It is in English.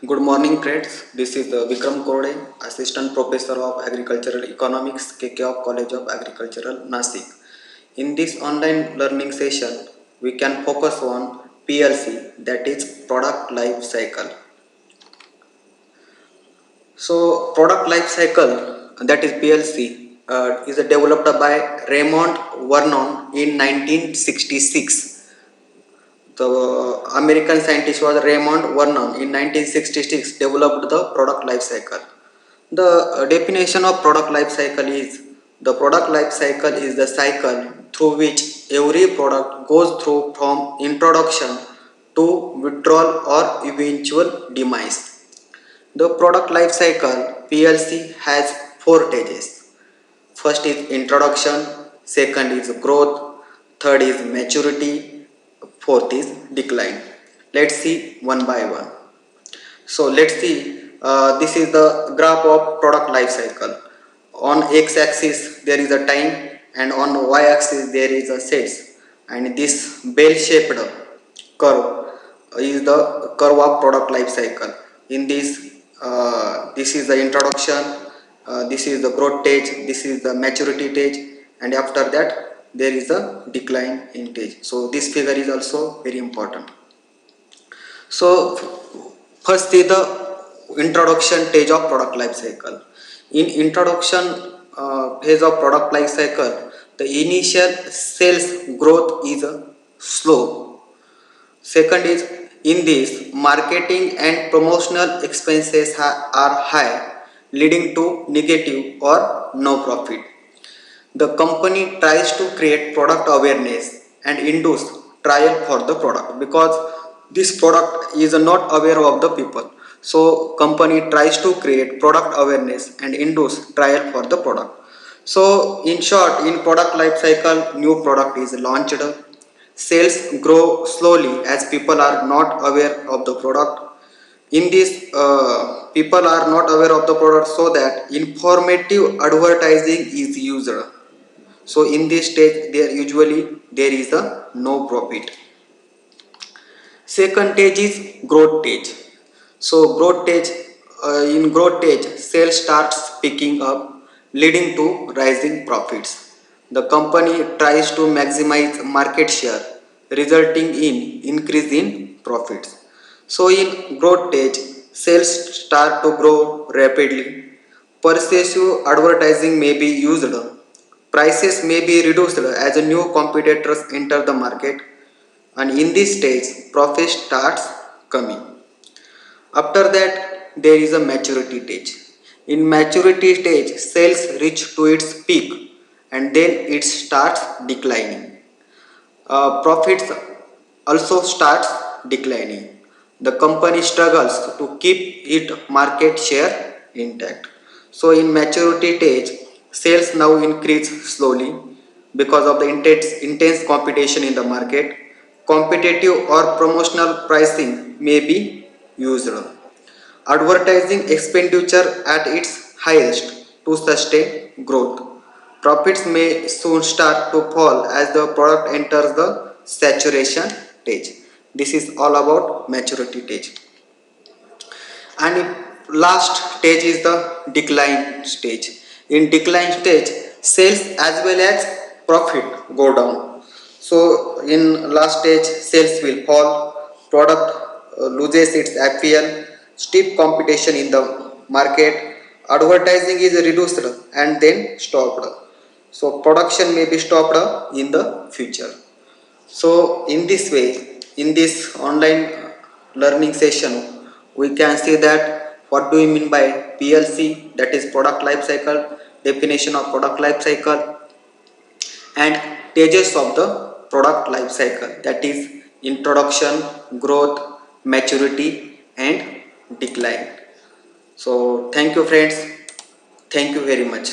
Good morning, friends. This is Vikram Korde, Assistant Professor of Agricultural Economics, KKOP College of Agricultural, Nasik. In this online learning session, we can focus on PLC, that is Product Life Cycle. So, Product Life Cycle, that is PLC, is developed by Raymond Vernon in 1966. The American scientist was Raymond Vernon in 1966 developed the product life cycle. The definition of product life cycle is the product life cycle is the cycle through which every product goes through from introduction to withdrawal or eventual demise. The product life cycle PLC has four stages. First is introduction, second is growth, third is maturity, fourth is decline. Let's see one by one. So let's see, this is the graph of product life cycle. On x-axis there is a time and on y-axis there is a sales, and this bell-shaped curve is the curve of product life cycle. In this, this is the introduction, this is the growth stage, this is the maturity stage, and after that there is a decline in stage. So this figure is also very important. So first is the introduction stage of product life cycle. In introduction phase of product life cycle, the initial sales growth is slow. Second is, in this, marketing and promotional expenses are high, leading to negative or no profit. The company tries to create product awareness and induce trial for the product, because this product is not aware of the people. So company tries to create product awareness and induce trial for the product. So in short, in product life cycle, new product is launched. Sales grow slowly as people are not aware of the product. In this, people are not aware of the product, so that informative advertising is used. So in this stage there is a no profit. Second stage is growth stage. So in growth stage sales starts picking up, leading to rising profits. The company tries to maximize market share, resulting in increase in profits. So in growth stage sales start to grow rapidly. Persuasive advertising may be used. Prices may be reduced as new competitors enter the market, and in this stage, profit starts coming. After that, there is a maturity stage. In maturity stage, sales reach to its peak and then it starts declining. Profits also starts declining. The company struggles to keep its market share intact. So in maturity stage, sales now increase slowly because of the intense competition in the market. Competitive or promotional pricing may be used. Advertising expenditure at its highest to sustain growth. Profits may soon start to fall as the product enters the saturation stage. This is all about maturity stage. And last stage is the decline stage. In decline stage, sales as well as profit go down. So in last stage, sales will fall, product loses its appeal, steep competition in the market, advertising is reduced and then stopped. So production may be stopped in the future. So in this way, in this online learning session, we can see that what do we mean by PLC, that is product life cycle, definition of product life cycle, and stages of the product life cycle, that is introduction, growth, maturity and decline. So thank you friends, thank you very much.